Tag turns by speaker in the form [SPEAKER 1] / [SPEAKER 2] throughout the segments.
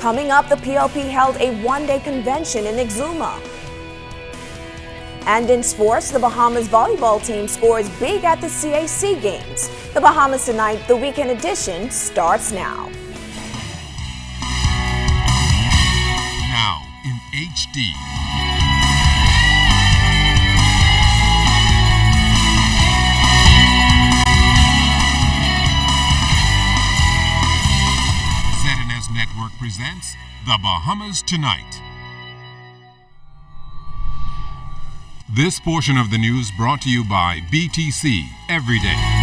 [SPEAKER 1] Coming up, the PLP held a one-day convention in Exuma. And in sports, the Bahamas volleyball team scores big at the CAC Games. The Bahamas Tonight, the weekend edition, starts now.
[SPEAKER 2] Now in HD. ZNS Network presents The Bahamas Tonight. This portion of the news brought to you by BTC Every Day.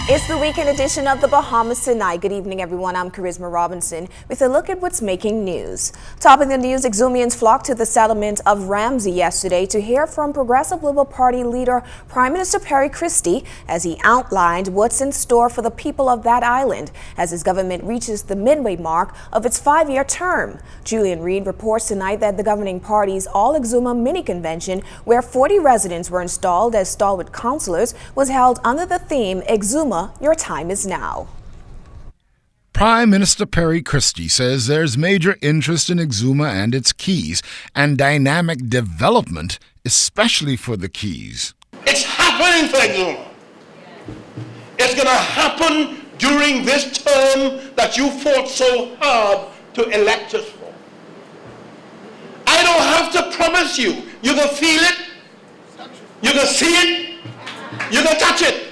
[SPEAKER 1] It's the weekend edition of the Bahamas Tonight. Good evening, everyone. I'm Charisma Robinson with a look at what's making news. Topping the news, Exumians flocked to the settlement of Ramsey yesterday to hear from Progressive Liberal Party leader Prime Minister Perry Christie as he outlined what's in store for the people of that island as his government reaches the midway mark of its 5-year term. Julian Reed reports tonight that the governing party's All Exuma mini convention, where 40 residents were installed as stalwart councillors, was held under the theme Exuma, your time is now.
[SPEAKER 3] Prime Minister Perry Christie says there's major interest in Exuma and its keys and dynamic development, especially for the keys.
[SPEAKER 4] It's happening for Exuma. It's going to happen during this term that you fought so hard to elect us for. I don't have to promise you. You can feel it, you can see it, you can touch it.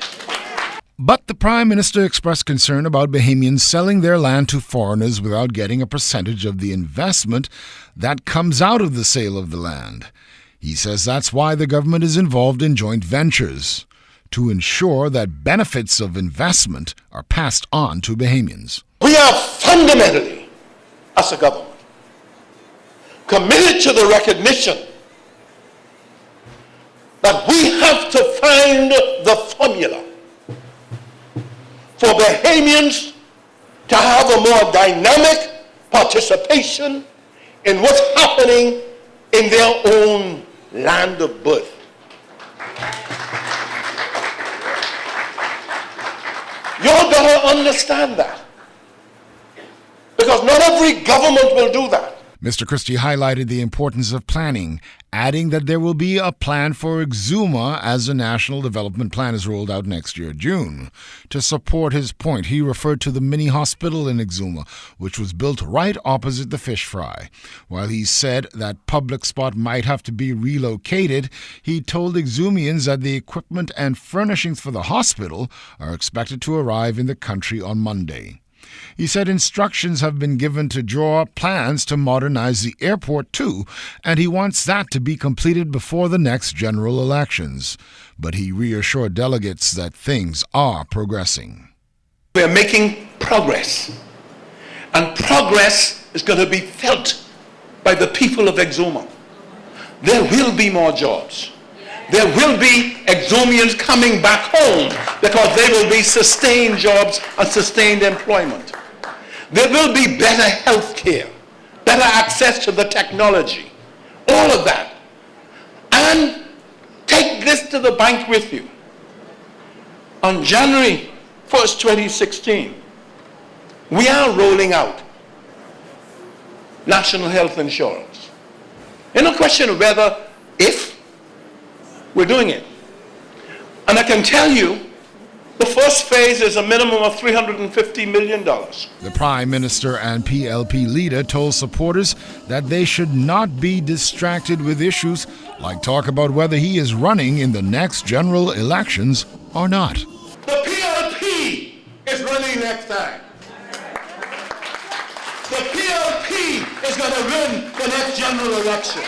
[SPEAKER 3] But the Prime Minister expressed concern about Bahamians selling their land to foreigners without getting a percentage of the investment that comes out of the sale of the land. He says that's why the government is involved in joint ventures, to ensure that benefits of investment are passed on to Bahamians.
[SPEAKER 4] We are fundamentally, as a government, committed to the recognition that we have to find the formula for Bahamians to have a more dynamic participation in what's happening in their own land of birth. Y'all better understand that, because not every government will do that.
[SPEAKER 3] Mr. Christie highlighted the importance of planning, adding that there will be a plan for Exuma as a national development plan is rolled out next year, June. To support his point, he referred to the mini hospital in Exuma, which was built right opposite the fish fry. While he said that public spot might have to be relocated, he told Exumians that the equipment and furnishings for the hospital are expected to arrive in the country on Monday. He said instructions have been given to draw up plans to modernize the airport too, and he wants that to be completed before the next general elections. But he reassured delegates that things are progressing.
[SPEAKER 4] We are making progress, and progress is going to be felt by the people of Exuma. There will be more jobs. There will be Exumians coming back home because there will be sustained jobs and sustained employment. There will be better health care, better access to the technology, all of that. And take this to the bank with you. On January 1st, 2016, we are rolling out national health insurance. There's no question of whether, if, we're doing it. And I can tell you, the first phase is a minimum of $350 million.
[SPEAKER 3] The Prime Minister and PLP leader told supporters that they should not be distracted with issues like talk about whether he is running in the next general elections or not.
[SPEAKER 4] The PLP is running next time. The PLP is going to win the next general election.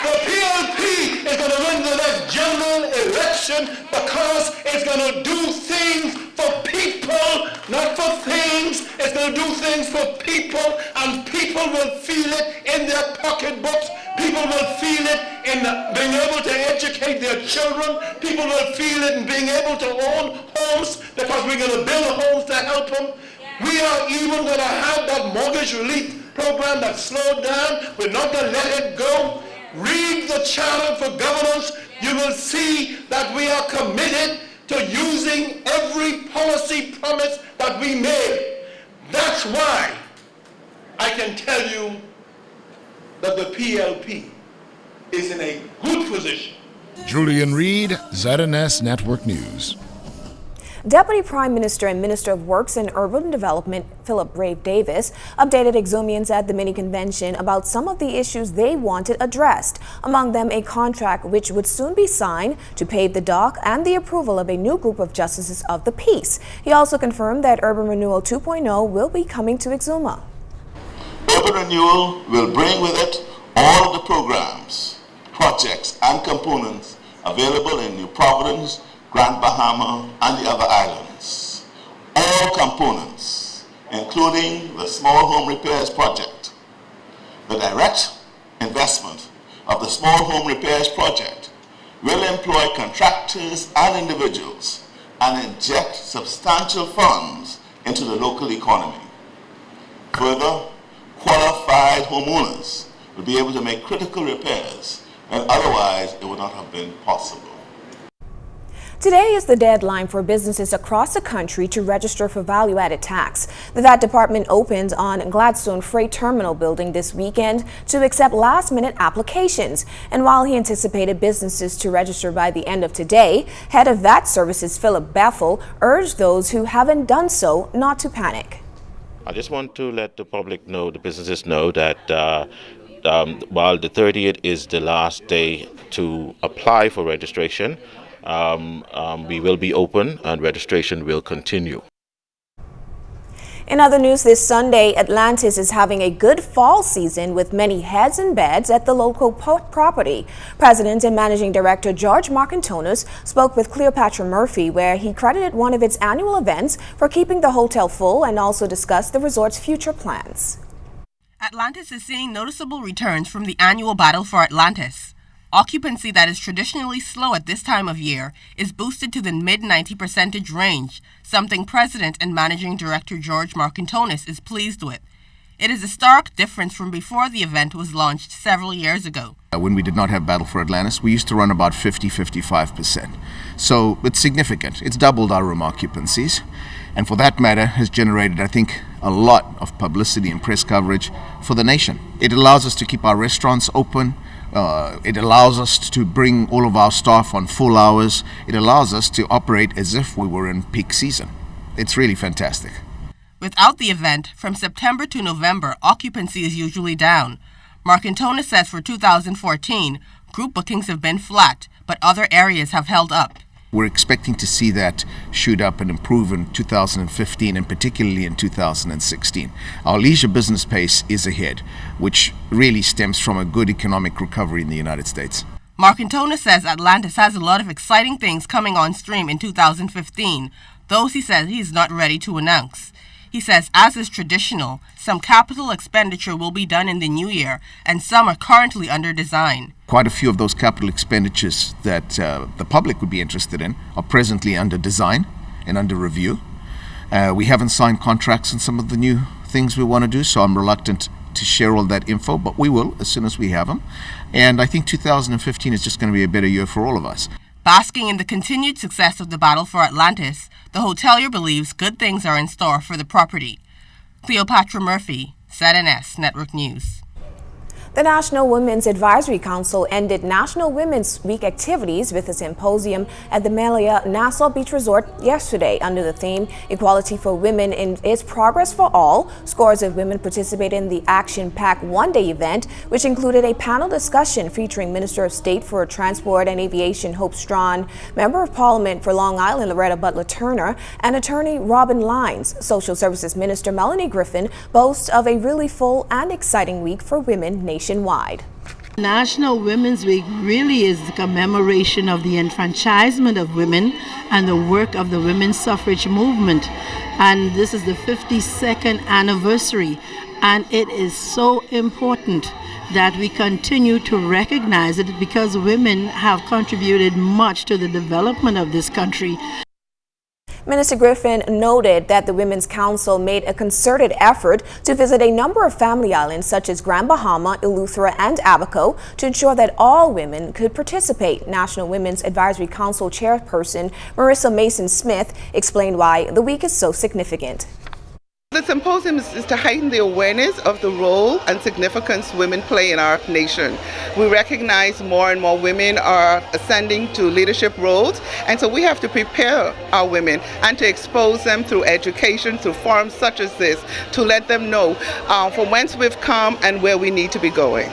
[SPEAKER 4] The PLP is going to win the next general election because it's going to do things for people, not for things. It's going to do things for people, and people will feel it in their pocketbooks. People will feel it in being able to educate their children. People will feel it in being able to own homes because we're going to build homes to help them. We are even going to have that mortgage relief program that slowed down. We're not going to let it go. Read the Charter for Governance. You will see that we are committed to using every policy promise PLP is in a good position.
[SPEAKER 3] Julian Reed, ZNS Network News.
[SPEAKER 1] Deputy Prime Minister and Minister of Works and Urban Development Philip Brave Davis updated Exumians at the mini-convention about some of the issues they wanted addressed, among them a contract which would soon be signed to pave the dock and the approval of a new group of justices of the peace. He also confirmed that Urban Renewal 2.0 will be coming to Exuma.
[SPEAKER 5] Urban Renewal will bring with it all of the programs, projects and components available in New Providence, Grand Bahama, and the other islands. All components, including the Small Home Repairs Project. The direct investment of the Small Home Repairs Project will employ contractors and individuals and inject substantial funds into the local economy. Further, qualified homeowners will be able to make critical repairs when otherwise it would not have been possible.
[SPEAKER 1] Today is the deadline for businesses across the country to register for value-added tax. The VAT department opened on Gladstone Freight Terminal building this weekend to accept last-minute applications. And while he anticipated businesses to register by the end of today, Head of VAT Services Philip Bethel urged those who haven't done so not to panic.
[SPEAKER 6] I just want to let the public know, the businesses know that while the 30th is the last day to apply for registration, we will be open and registration will continue.
[SPEAKER 1] In other news, this Sunday, Atlantis is having a good fall season with many heads and beds at the local property. President and Managing Director George Marcantonus spoke with Cleopatra Murphy, where he credited one of its annual events for keeping the hotel full and also discussed the resort's future plans.
[SPEAKER 7] Atlantis is seeing noticeable returns from the annual Battle for Atlantis. Occupancy that is traditionally slow at this time of year is boosted to the mid-90% range, something President and Managing Director George Marcantonus is pleased with. It is a stark difference from before the event was launched several years ago.
[SPEAKER 8] When we did not have Battle for Atlantis, we used to run about 50-55%. So it's significant. It's doubled our room occupancies. And for that matter, has generated, I think, a lot of publicity and press coverage for the nation. It allows us to keep our restaurants open. It allows us to bring all of our staff on full hours. It allows us to operate as if we were in peak season. It's really fantastic.
[SPEAKER 7] Without the event, from September to November, occupancy is usually down. Marcantonus says for 2014, group bookings have been flat, but other areas have held up.
[SPEAKER 8] We're expecting to see that shoot up and improve in 2015 and particularly in 2016. Our leisure business pace is ahead, which really stems from a good economic recovery in the United States.
[SPEAKER 7] Marcantonus says Atlantis has a lot of exciting things coming on stream in 2015, those he says he is not ready to announce. He says, as is traditional, some capital expenditure will be done in the new year, and some are currently under design.
[SPEAKER 8] Quite a few of those capital expenditures that the public would be interested in are presently under design and under review. We haven't signed contracts on some of the new things we want to do, so I'm reluctant to share all that info, but we will as soon as we have them. And I think 2015 is just going to be a better year for all of us.
[SPEAKER 7] Basking in the continued success of the Battle for Atlantis, the hotelier believes good things are in store for the property. Cleopatra Murphy, ZNS Network News.
[SPEAKER 1] The National Women's Advisory Council ended National Women's Week activities with a symposium at the Melia Nassau Beach Resort yesterday under the theme Equality for Women in its Progress for All. Scores of women participated in the action-packed one-day event, which included a panel discussion featuring Minister of State for Transport and Aviation Hope Strachan, Member of Parliament for Long Island Loretta Butler Turner, and Attorney Robin Lines. Social Services Minister Melanie Griffin boasts of a really full and exciting week for women nationwide.
[SPEAKER 9] National Women's Week really is the commemoration of the enfranchisement of women and the work of the women's suffrage movement. And this is the 52nd anniversary. And it is so important that we continue to recognize it because women have contributed much to the development of this country.
[SPEAKER 1] Minister Griffin noted that the Women's Council made a concerted effort to visit a number of family islands such as Grand Bahama, Eleuthera, and Abaco to ensure that all women could participate. National Women's Advisory Council Chairperson Marissa Mason-Smith explained why the week is so significant.
[SPEAKER 10] The symposium is to heighten the awareness of the role and significance women play in our nation. We recognize more and more women are ascending to leadership roles, and so we have to prepare our women and to expose them through education, through forums such as this, to let them know from whence we've come and where we need to be going.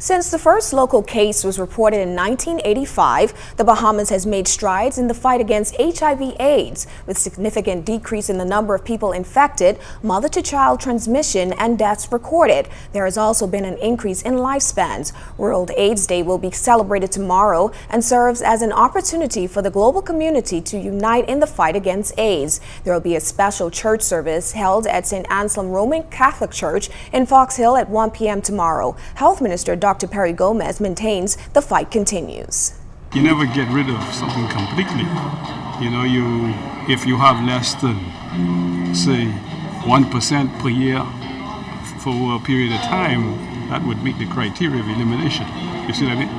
[SPEAKER 1] Since the first local case was reported in 1985, the Bahamas has made strides in the fight against HIV/AIDS, with significant decrease in the number of people infected, mother-to-child transmission, and deaths recorded. There has also been an increase in lifespans. World AIDS Day will be celebrated tomorrow and serves as an opportunity for the global community to unite in the fight against AIDS. There will be a special church service held at St. Anselm Roman Catholic Church in Fox Hill at 1 p.m. tomorrow. Health Minister Dr. Perry Gomez maintains the fight continues.
[SPEAKER 11] You never get rid of something completely. You know, if you have less than, say, 1% per year for a period of time, that would meet the criteria of elimination. You see what I mean?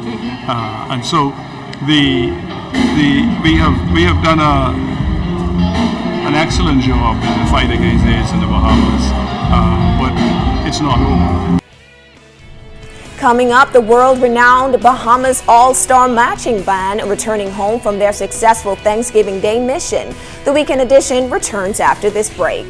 [SPEAKER 11] And so we have done an excellent job in the fight against AIDS in the Bahamas, but it's not over.
[SPEAKER 1] Coming up, the world-renowned Bahamas All-Star Matching Band returning home from their successful Thanksgiving Day mission. The Weekend Edition returns after this break.